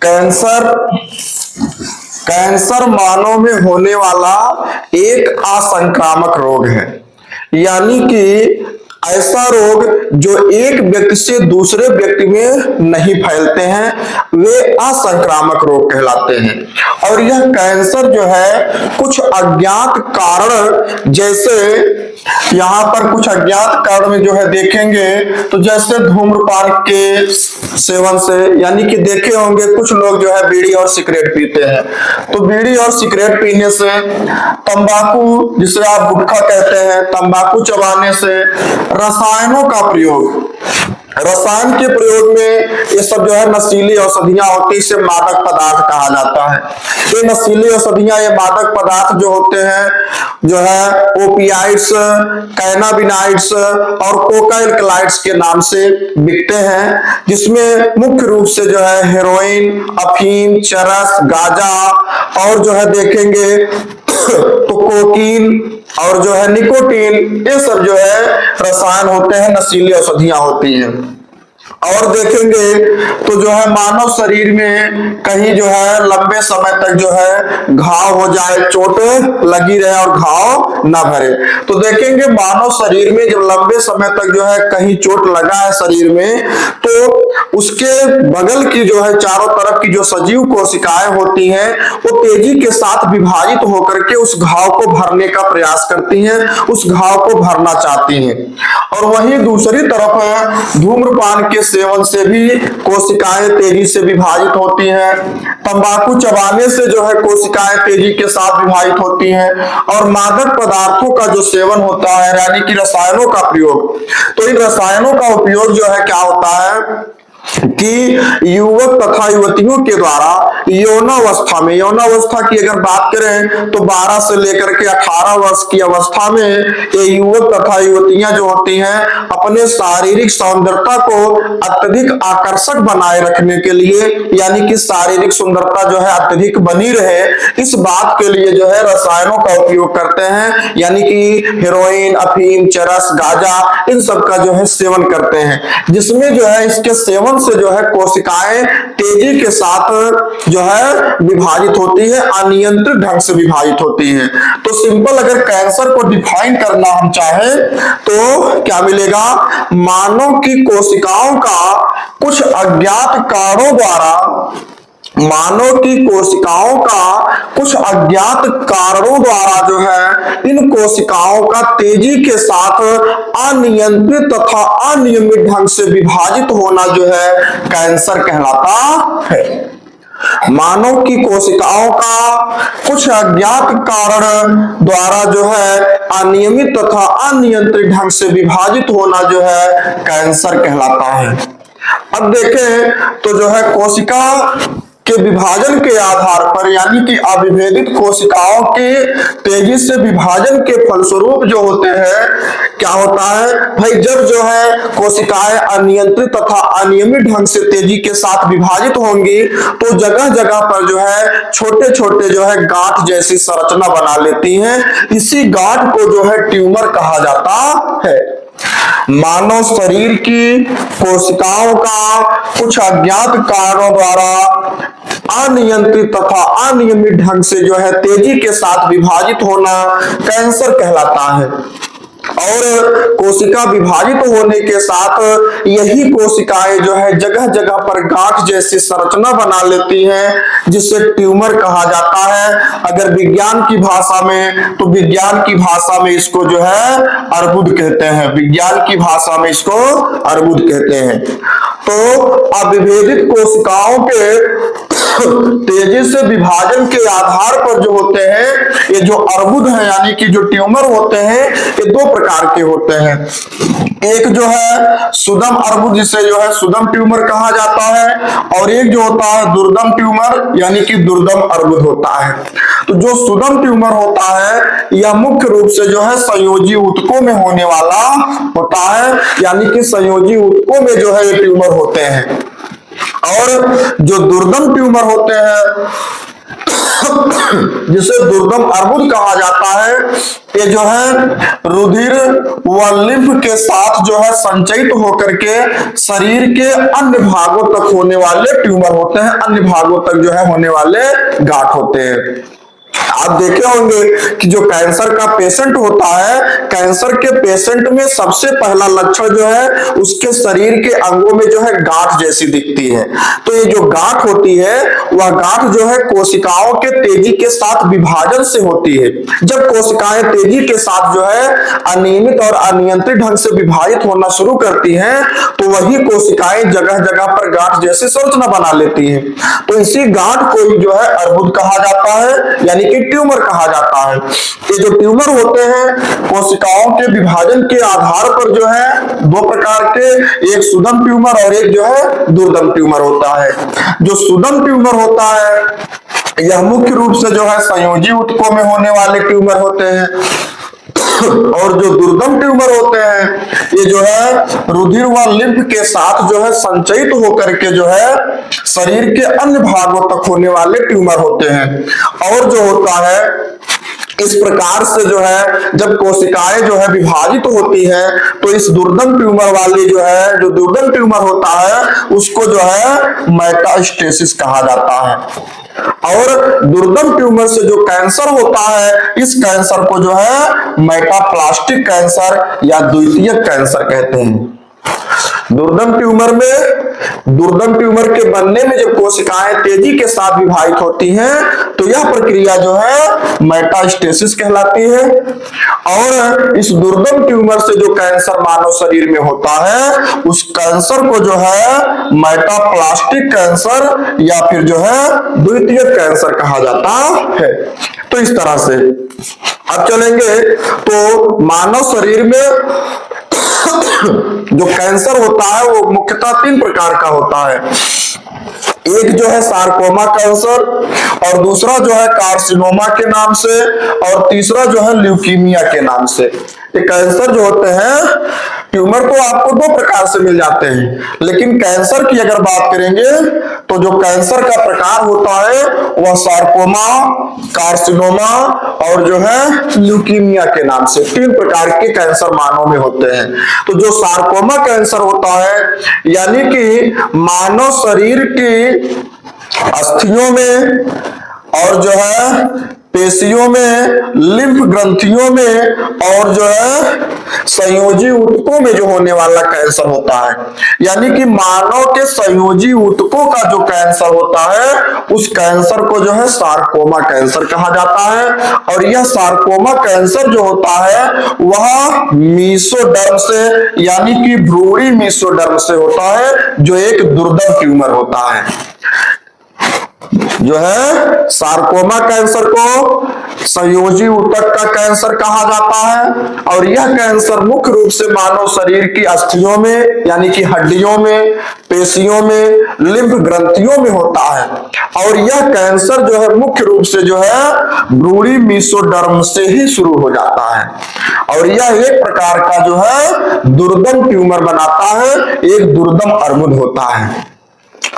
Cancer cancer मानव में होने वाला एक असंक्रामक रोग है। यानी कि ऐसा रोग जो एक व्यक्ति से दूसरे व्यक्ति में नहीं फैलते हैं, वे असंक्रामक रोग कहलाते हैं। और यह कैंसर जो है कुछ अज्ञात कारण, जैसे यहाँ पर कुछ अज्ञात कारण में जो है देखेंगे तो जैसे धूम्रपान के सेवन से, यानी कि देखे होंगे कुछ लोग जो है बीड़ी और सिगरेट पीते हैं, तो बीड़ी और सिगरेट पीने से, तंबाकू जिसे आप गुटखा कहते हैं, तंबाकू चबाने से, रसायनों का प्रयोग, रसायन के प्रयोग में ये सब जो है नशीली औषधियां होती है, इसे मादक पदार्थ कहा जाता है। ये नशीली औषधियां, ये मादक पदार्थ जो होते हैं जो है ओपियाइड्स, कैनाबिनाइड्स और कोकाइलक्लाइड्स के नाम से बिकते हैं, जिसमें मुख्य रूप से जो है हेरोइन, अफीम, चरस, गांजा और जो है देखेंगे तो कोकीन और जो है निकोटीन, ये सब जो है रसायन होते हैं, नशीली औषधियां होती हैं। और देखेंगे तो जो है मानव शरीर में कहीं जो है लंबे समय तक जो है घाव हो जाए, चोट लगी रहे और घाव ना भरे, तो देखेंगे मानव शरीर में जब लंबे समय तक जो है कहीं चोट लगा है शरीर में, तो उसके बगल की जो है चारों तरफ की जो सजीव कोशिकाएं होती हैं, वो तेजी के साथ विभाजित होकर के उस घाव को भरने का प्रयास करती हैं, उस घाव को भरना चाहती हैं। और वहीं दूसरी तरफ धूम्रपान के सेवन से भी कोशिकाएं तेजी से विभाजित होती हैं, तंबाकू चबाने से जो है कोशिकाएं तेजी के साथ विभाजित होती हैं, और मादक पदार्थों का जो सेवन होता है, यानी कि रसायनों का प्रयोग, तो इन रसायनों का उपयोग जो है क्या होता है कि युवक तथा युवतियों के द्वारा यौनावस्था में, यौनावस्था की अगर बात करें तो 12 से लेकर के 18 वर्ष की अवस्था में ये युवक तथा युवतियां जो होती हैं अपने शारीरिक सौंदर्यता को अत्यधिक आकर्षक बनाए रखने के लिए, यानी कि शारीरिक सुंदरता जो है अत्यधिक बनी रहे, इस बात के लिए जो है रसायनों का उपयोग करते हैं, यानी कि हेरोइन, अफीम, चरस, गांजा, इन सब का जो है सेवन करते हैं, जिसमें जो है इसके सेवन से जो है कोशिकाएं तेजी के साथ जो है विभाजित होती है, अनियंत्रित ढंग से विभाजित होती है। तो सिंपल अगर कैंसर को डिफाइन करना हम चाहें तो क्या मिलेगा, मानव की कोशिकाओं का कुछ अज्ञात कारणों द्वारा, मानव की कोशिकाओं का कुछ अज्ञात कारणों द्वारा जो है इन कोशिकाओं का तेजी के साथ अनियंत्रित तथा अनियमित ढंग से विभाजित होना जो है कैंसर कहलाता है। मानव की कोशिकाओं का कुछ अज्ञात कारण द्वारा जो है अनियमित तथा अनियंत्रित ढंग से विभाजित होना जो है कैंसर कहलाता है। अब देखें तो जो है कोशिका के विभाजन के आधार पर, यानी कि अविभेदित कोशिकाओं के तेजी से विभाजन के फलस्वरूप जो होते हैं, क्या होता है भाई, जब जो है कोशिकाएं अनियंत्रित तथा अनियमित ढंग से तेजी के साथ विभाजित होंगी तो जगह जगह पर जो है छोटे छोटे जो है गांठ जैसी संरचना बना लेती हैं, इसी गांठ को जो है ट्यूमर कहा जाता है। मानव शरीर की कोशिकाओं का कुछ अज्ञात कारणों द्वारा अनियंत्रित तथा अनियमित ढंग से जो है तेजी के साथ विभाजित होना कैंसर कहलाता है। और कोशिका विभाजित होने के साथ यही कोशिकाएं जो है जगह जगह पर गांठ जैसी संरचना बना लेती हैं, जिसे ट्यूमर कहा जाता है। अगर विज्ञान की भाषा में, तो विज्ञान की भाषा में इसको जो है अर्बुद कहते हैं, विज्ञान की भाषा में इसको अर्बुद कहते हैं। तो अविभेदित कोशिकाओं के तेजी से विभाजन के आधार पर जो होते हैं, ये जो अर्बुद है यानी कि जो ट्यूमर होते हैं, ये दो प्रकार के होते हैं। एक जो है सुदम अर्बुद, जिसे जो है सुदम ट्यूमर कहा जाता है, और एक जो होता है दुर्दम ट्यूमर यानी कि दुर्दम अर्बुद होता है। तो जो सुदम ट्यूमर होता है यह मुख्य रूप से जो है संयोजी ऊतकों में होने वाला होता है, यानी कि संयोजी ऊतकों में जो है ये ट्यूमर होते हैं। और जो दुर्दम ट्यूमर होते हैं जिसे दुर्गम अर्बुद कहा जाता है। ये जो है रुधिर व लिम्फ के साथ जो है संचयित होकर के शरीर के अन्य भागों तक होने वाले ट्यूमर होते हैं, अन्य भागों तक जो है होने वाले गांठ होते हैं। आप देखे होंगे कि जो कैंसर का पेशेंट होता है, कैंसर के पेशेंट में सबसे पहला लक्षण जो है उसके शरीर के अंगों में जो है गांठ जैसी दिखती है। तो ये जो गांठ होती है वह गांठ जो है कोशिकाओं के तेजी के साथ विभाजन से होती है। जब कोशिकाएं तेजी के साथ जो है अनियमित और अनियंत्रित ढंग से विभाजित होना शुरू करती हैं तो वही कोशिकाएं जगह जगह पर गांठ जैसी संरचना बना लेती हैं। तो इसी गांठ को ही जो है अर्बुद कहा जाता है, यानी कि ट्यूमर कहा जाता है। ये जो ट्यूमर होते हैं कोशिकाओं के विभाजन के आधार पर जो है दो प्रकार के, एक सुदम ट्यूमर और एक जो है दुर्दम ट्यूमर होता है। जो सुदम ट्यूमर होता है यह मुख्य रूप से जो है संयोजी ऊतकों में होने वाले ट्यूमर होते हैं, और जो दुर्गम ट्यूमर होते हैं ये जो है रुधिर व लिम्फ के साथ जो है संचयित होकर के जो है शरीर के अन्य भागों तक होने वाले ट्यूमर होते हैं। और जो होता है इस प्रकार से जो है जब कोशिकाएं जो है विभाजित होती हैं तो इस दुर्गम ट्यूमर वाली जो है जो दुर्गम ट्यूमर होता है उसको जो है मेटास्टेसिस कहा जाता है। और दुर्गम ट्यूमर से जो कैंसर होता है इस कैंसर को जो है मेटाप्लास्टिक कैंसर या द्वितीयक कैंसर कहते हैं। दुर्गम ट्यूमर के बनने में जब कोशिकाएं तेजी के साथ विभाजित होती हैं तो यह प्रक्रिया जो है मेटास्टेसिस कहलाती है। और इस दुर्गम ट्यूमर से जो कैंसर मानव शरीर में होता है उस कैंसर को जो है मेटाप्लास्टिक कैंसर या फिर जो है द्वितीयक कैंसर कहा जाता है। तो इस तरह से अब चलेंगे तो मानव शरीर में जो कैंसर होता है वो मुख्यतः तीन प्रकार का होता है। एक जो है सार्कोमा कैंसर, और दूसरा जो है कार्सिनोमा के नाम से, और तीसरा जो है ल्यूकीमिया के नाम से। ये कैंसर जो होते हैं ट्यूमर तो आपको दो प्रकार से मिल जाते हैं, लेकिन कैंसर की अगर बात करेंगे तो जो कैंसर का प्रकार होता है वह सार्कोमा, कार्सिनोमा और जो है ल्यूकीमिया के नाम से तीन प्रकार के कैंसर मानव में होते हैं। तो जो सार्कोमा कैंसर होता है यानी कि मानव शरीर की अस्थियों में और जो है पेशियों में, लिम्फ ग्रंथियों में और जो है संयोजी ऊतकों में जो होने वाला कैंसर होता है, यानी कि मानव के संयोजी ऊतकों का जो कैंसर होता है उस कैंसर को जो है सार्कोमा कैंसर कहा जाता है। और यह सार्कोमा कैंसर जो होता है वह मीसोडर्म से यानी कि भ्रूणी मीसोडर्म से होता है जो एक दुर्गम ट्यूमर होता है। जो है सार्कोमा कैंसर को संयोजी ऊतक का कैंसर कहा जाता है, और यह कैंसर मुख्य रूप से मानव शरीर की अस्थियों में यानी कि हड्डियों में, पेशियों में, लिम्फ ग्रंथियों में होता है। और यह कैंसर जो है मुख्य रूप से जो है भ्रूणी मीसोडर्म से ही शुरू हो जाता है, और यह एक प्रकार का जो है दुर्गम ट्यूमर बनाता है, एक दुर्गम अर्बुद होता है।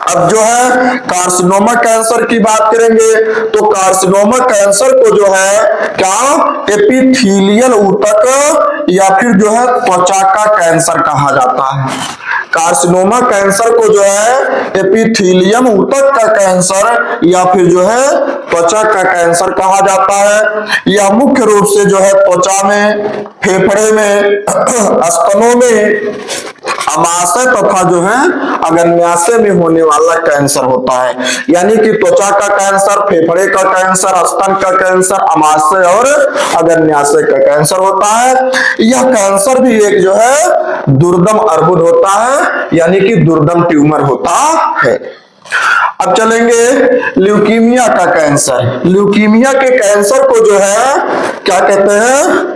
अब जो है कार्सिनोमा कैंसर की बात करेंगे तो कार्सिनोमा कैंसर को जो है क्या एपिथेलियल ऊतक या फिर जो है त्वचा का कैंसर कहा जाता है। कार्सिनोमा कैंसर को जो है एपिथेलियम ऊतक का कैंसर या फिर जो है त्वचा का कैंसर कहा जाता है। यह मुख्य रूप से जो है त्वचा में, फेफड़े में, स्तनों में, अमाशय तथा जो है अग्न्याशय में होने वाला कैंसर होता है, यानी कि त्वचा का कैंसर, फेफड़े का कैंसर, स्तन का कैंसर, अमाशय और अग्न्याशय का कैंसर होता है। यह कैंसर भी एक जो है दुर्गम अर्बुद होता है, यानी कि दुर्गम ट्यूमर होता है। अब चलेंगे ल्यूकीमिया का कैंसर। ल्यूकीमिया के कैंसर को जो है क्या कहते हैं,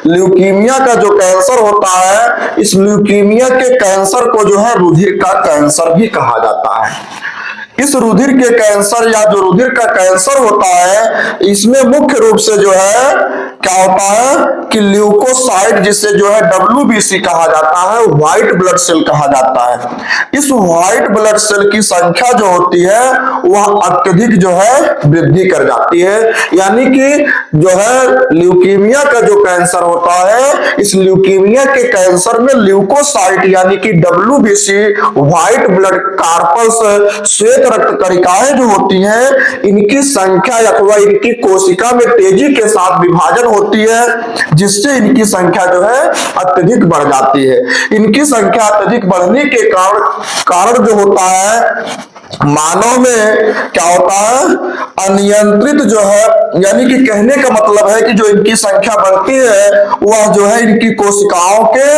ल्यूकीमिया का जो कैंसर होता है इस ल्यूकीमिया के कैंसर को जो है रुधिर का कैंसर भी कहा जाता है। इस रुधिर के कैंसर या जो रुधिर का कैंसर होता है, इसमें मुख्य रूप से जो है क्या होता है कि ल्यूकोसाइट, जिसे जो है WBC कहा जाता है, व्हाइट ब्लड सेल कहा जाता है। इस व्हाइट ब्लड सेल की संख्या जो होती है वह अत्यधिक जो है वृद्धि कर जाती है। यानी कि जो है ल्यूकीमिया का जो कैंसर होता है, इस ल्यूकीमिया के कैंसर में ल्यूकोसाइट यानी कि WBC व्हाइट ब्लड कार्पस श्वेत रक्त कणिकाएं जो होती हैं, इनकी संख्या अथवा इनकी कोशिका में तेजी के साथ विभाजन होती है, जिससे इनकी संख्या जो है अत्यधिक बढ़ जाती है। इनकी संख्या अत्यधिक बढ़ने के कारण जो होता है, मानव में क्या होता है, अनियंत्रित जो है, यानी कि कहने का मतलब है कि जो इनकी संख्या बढ़ती है वह जो है इनकी कोशिकाओं के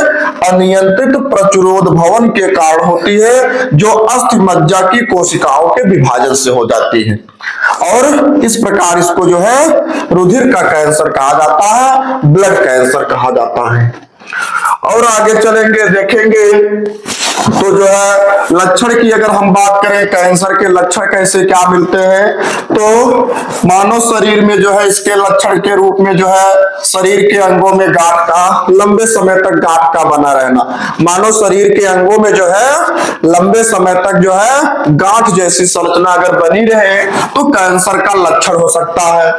अनियंत्रित प्रतिरोध भवन के कारण होती है, जो अस्थि मज्जा की कोशिकाओं के विभाजन से हो जाती है। और इस प्रकार इसको जो है रुधिर का कैंसर कहा जाता है, ब्लड कैंसर कहा जाता है। और आगे चलेंगे, देखेंगे तो जो है लक्षण की अगर हम बात करें, कैंसर के लक्षण कैसे क्या मिलते हैं, तो मानव शरीर में जो है इसके लक्षण के रूप में जो है शरीर के अंगों में गांठ का, लंबे समय तक गांठ का बना रहना। मानव शरीर के अंगों में जो है लंबे समय तक जो है गांठ जैसी संरचना अगर बनी रहे तो कैंसर का लक्षण हो सकता है।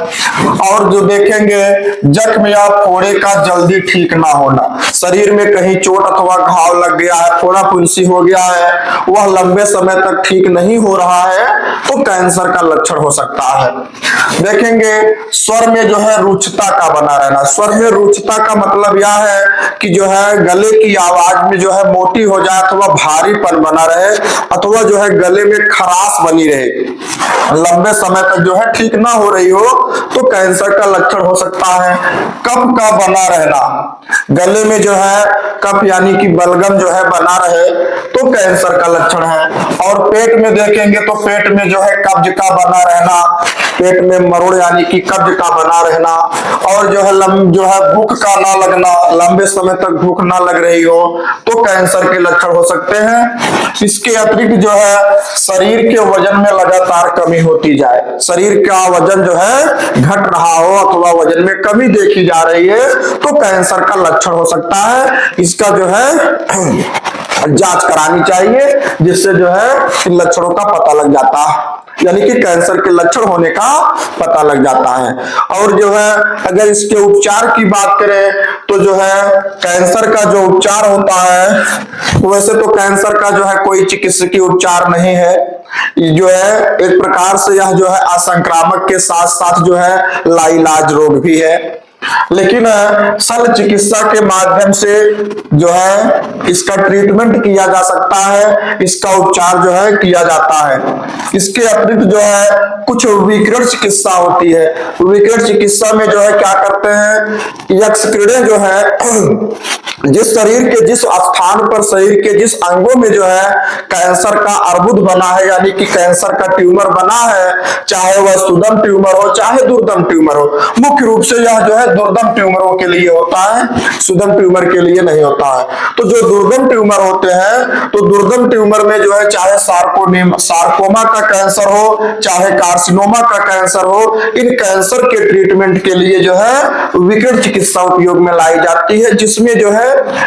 और जो देखेंगे, जख्म या फोड़े का जल्दी ठीक ना होना, शरीर में कहीं चोट अथवा घाव लग गया है, फोड़ा फुंसी हो गया है, वह लंबे समय तक ठीक नहीं हो रहा है तो कैंसर का लक्षण हो सकता है। देखेंगे, स्वर में जो है रुक्षता का बना रहना। स्वर में रुक्षता का मतलब यह है कि जो है गले की आवाज में जो है मोटी हो जाए अथवा भारीपन बना रहे, अथवा जो है गले में खराश बनी रहे, लंबे समय तक जो है ठीक ना हो रही हो तो कैंसर का लक्षण हो सकता है। कफ का बना रहना, गले में जो है कफ यानी कि बलगम जो है बना रहे तो कैंसर का लक्षण है। और पेट में देखेंगे तो पेट में जो है कब्ज का बना रहना, पेट में मरोड़ यानी कि कब्ज का बना रहना, और जो है भूख का ना लगना, लंबे समय तक भूख ना लग रही हो तो कैंसर के लक्षण हो सकते हैं। इसके अतिरिक्त जो है शरीर के वजन में लगातार कमी होती जाए, शरीर का वजन जो है घट रहा हो अथवा वजन में कमी देखी जा रही है तो कैंसर का लक्षण हो सकता है। इसका जो है जांच करानी चाहिए, जिससे जो है इन लक्षणों का पता लग जाता है, यानी कि कैंसर के लक्षण होने का पता लग जाता है। और जो है अगर इसके उपचार की बात करें तो जो है कैंसर का जो उपचार होता है, वैसे तो कैंसर का जो है कोई चिकित्सकीय उपचार नहीं है, जो है एक प्रकार से यह जो है असंक्रामक के साथ साथ जो है लाइलाज रोग भी है, लेकिन शल्य चिकित्सा के माध्यम से जो है इसका ट्रीटमेंट किया जा सकता है, इसका उपचार जो है किया जाता है। इसके अतिरिक्त जो है कुछ विकिरण चिकित्सा होती है। विकिरण चिकित्सा में जो है क्या करते हैं, यक्ष किरणें जो है जिस शरीर के जिस स्थान पर, शरीर के जिस अंगों में जो है कैंसर का अर्बुद बना है यानी कि कैंसर का ट्यूमर बना है, चाहे वह सुदम ट्यूमर हो चाहे दुर्दम ट्यूमर हो, मुख्य रूप से यह जो है दुर्दम ट्यूमरों के लिए होता है, सुदम ट्यूमर के लिए नहीं होता है। तो जो दुर्दम ट्यूमर होते हैं, तो दुर्दम ट्यूमर में जो है चाहे सार्कोमा का कैंसर हो चाहे कार्सिनोमा का कैंसर हो, इन कैंसर के ट्रीटमेंट के लिए जो है विकिरण चिकित्सा उपयोग में लाई जाती है, जिसमें जो है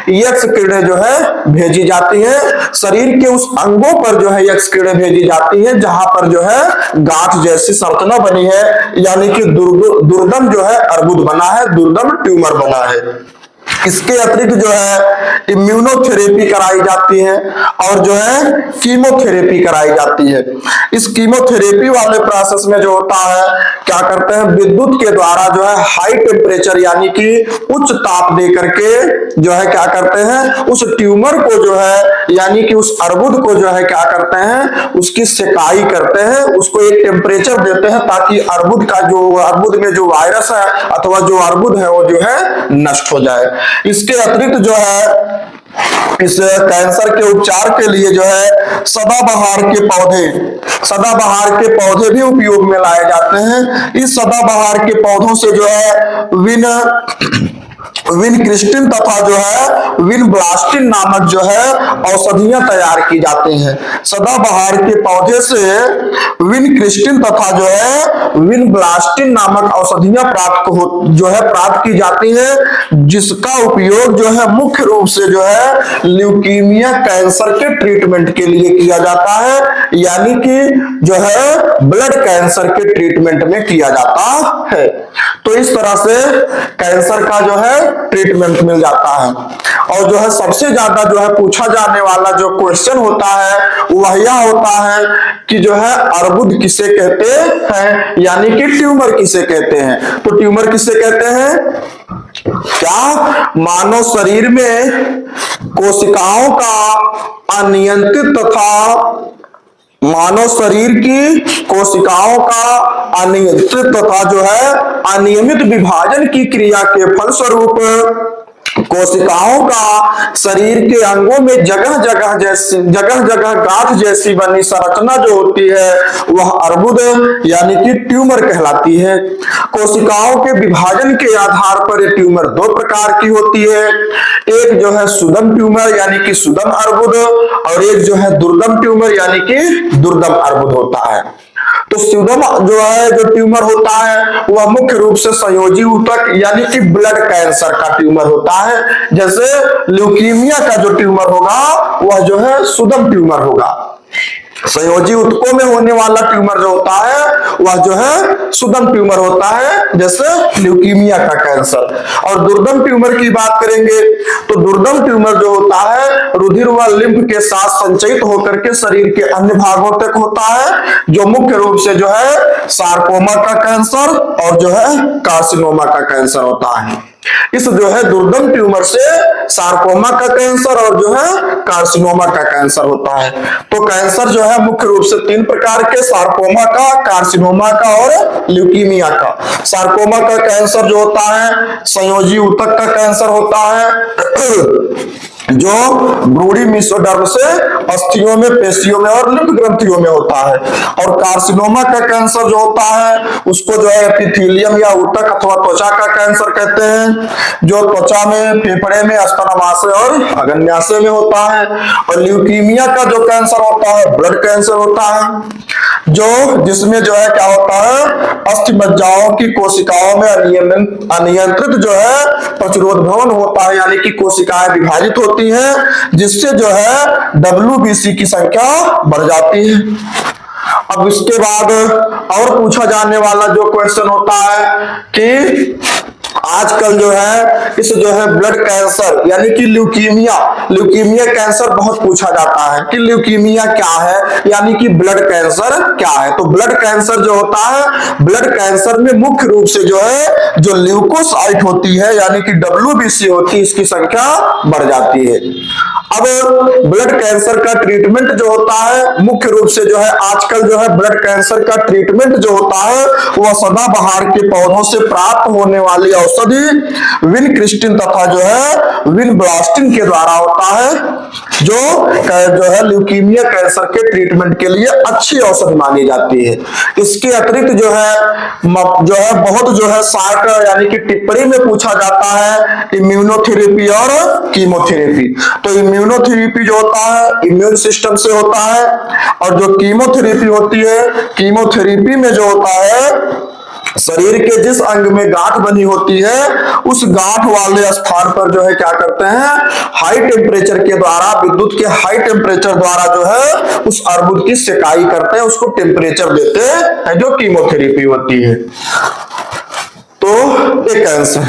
यक्ष किरणें जो है भेजी जाती है, शरीर के उस अंगों पर जो है यक्ष किरणें भेजी जाती है जहां पर जो है गांठ जैसी संरचना बनी है, यानी कि दुर्दम जो है अर्बुद बना है, दुर्दम ट्यूमर बना है। इसके अतिरिक्त जो है इम्यूनोथेरेपी कराई जाती है और जो है कीमोथेरेपी कराई जाती है। इस कीमोथेरेपी वाले प्रोसेस में जो होता है, क्या करते हैं, विद्युत के द्वारा जो है हाई टेम्परेचर यानी कि उच्च ताप दे करके जो है क्या करते हैं, उस ट्यूमर को जो है यानी कि उस अर्बुद को जो है क्या करते हैं, उसकी सेकाई करते हैं, उसको एक टेम्परेचर देते हैं ताकि अर्बुद में जो वायरस है अथवा जो अर्बुद है वो जो है नष्ट हो जाए। इसके अतिरिक्त जो है इस कैंसर के उपचार के लिए जो है सदाबहार के पौधे भी उपयोग में लाए जाते हैं। इस सदाबहार के पौधों से जो है विनक्रिस्टिन तथा जो है विनब्लास्टिन नामक जो है औषधियां तैयार की जाती हैं। सदाबहार के पौधे से विनक्रिस्टिन तथा जो है विनब्लास्टिन नामक औषधियां प्राप्त की जाती है, जिसका उपयोग जो है मुख्य रूप से जो है ल्यूकीमिया कैंसर के ट्रीटमेंट के लिए किया जाता है, यानी कि जो है ब्लड कैंसर के ट्रीटमेंट में किया जाता है। तो इस तरह से कैंसर का जो है ट्रीटमेंट मिल जाता है। और जो है सबसे ज्यादा जो है पूछा जाने वाला जो क्वेश्चन होता है वह यह होता है कि जो है अर्बुद किसे कहते हैं, यानी कि ट्यूमर किसे कहते हैं। तो ट्यूमर किसे कहते हैं? क्या मानव शरीर में कोशिकाओं का अनियंत्रित तथा मानव शरीर की कोशिकाओं का अनियंत्रित तथा जो है अनियमित विभाजन की क्रिया के फलस्वरूप कोशिकाओं का शरीर के अंगों में जगह जगह गांठ जैसी बनी संरचना जो होती है वह अर्बुद यानी कि ट्यूमर कहलाती है। कोशिकाओं के विभाजन के आधार पर ये ट्यूमर दो प्रकार की होती है, एक जो है सुदम ट्यूमर यानी कि सुदम अर्बुद, और एक जो है दुर्दम ट्यूमर यानी कि दुर्दम अर्बुद होता है। तो सुदम जो ट्यूमर होता है वह मुख्य रूप से संयोजी ऊतक यानी कि ब्लड कैंसर का ट्यूमर होता है। जैसे ल्यूकीमिया का जो ट्यूमर होगा वह जो है सुदम ट्यूमर होगा। संयोजी ऊतकों में होने वाला ट्यूमर जो होता है वह जो है सुदम ट्यूमर होता है, जैसे ल्यूकीमिया का कैंसर। और दुर्दम ट्यूमर की बात करेंगे तो दुर्दम ट्यूमर जो होता है रुधिर व लिम्फ के साथ संचयित होकर के शरीर के अन्य भागों तक होता है, जो मुख्य रूप से जो है सार्कोमा का कैंसर और जो है कार्सिनोमा का कैंसर होता है। इस जो है दुर्दम ट्यूमर से सार्कोमा का कैंसर और जो है कार्सिनोमा का कैंसर होता है। तो कैंसर जो है मुख्य रूप से तीन प्रकार के, सार्कोमा का, कार्सिनोमा का और ल्यूकीमिया का। सार्कोमा का कैंसर जो होता है संयोजी ऊतक का कैंसर होता है जो भ्रूणी मेसोडर्म से अस्थियों में, पेशियों में और लिम्फ ग्रंथियों में होता है। और कार्सिनोमा का कैंसर जो होता है उसको जो है एपिथेलियम या ऊतक अथवा त्वचा का कैंसर कहते हैं, जो त्वचा में, फेफड़े में, स्तनामाशय और अग्न्याशय में होता है। और ल्यूकीमिया का जो कैंसर होता है ब्लड कैंसर होता है, जो जिसमें जो है क्या होता है अस्थि मज्जाओं की कोशिकाओं में अनियंत्रित जो है प्रतिरोध भवन होता है, यानी कि कोशिकाएं विभाजित होती हैं, जिससे जो है WBC की संख्या बढ़ जाती है। अब इसके बाद और पूछा जाने वाला जो क्वेश्चन होता है कि आजकल जो है इस जो है ब्लड कैंसर यानी कि ल्यूकीमिया कैंसर बहुत पूछा जाता है कि ल्यूकीमिया क्या है, यानी कि ब्लड कैंसर क्या है। तो ब्लड कैंसर जो होता है, ब्लड कैंसर में मुख्य रूप से जो है जो ल्यूकोसाइट होती है यानी कि WBC होती है, इसकी संख्या बढ़ जाती है। अब ब्लड कैंसर का ट्रीटमेंट जो होता है मुख्य रूप से जो है आजकल जो है ब्लड कैंसर का ट्रीटमेंट जो होता है वह सदाबहार के पौधों से प्राप्त होने वाली औषधि विनक्रिस्टिन तथा जो है विनब्लास्टिन के द्वारा होता है, जो है ल्यूकीमिया कैंसर के ट्रीटमेंट के लिए अच्छी औषधि मानी जाती है। इसके अतिरिक्त जो है बहुत जो है शार्ट यानी कि टिप्पणी में पूछा जाता है इम्यूनोथेरेपी और कीमोथेरेपी। तो इम्यूनोथेरेपी जो होता है इम्यून सिस्टम से होता है, और जो कीमोथेरेपी होती है, कीमोथेरेपी में जो होता है शरीर के जिस अंग में गांठ बनी होती है उस गांठ वाले स्थान पर जो है क्या करते हैं हाई टेम्परेचर के द्वारा, विद्युत के हाई टेम्परेचर द्वारा जो है उस अर्बुद की सेकाई करते हैं, उसको टेम्परेचर देते हैं, जो कीमोथेरेपी होती है। तो ये कैंसर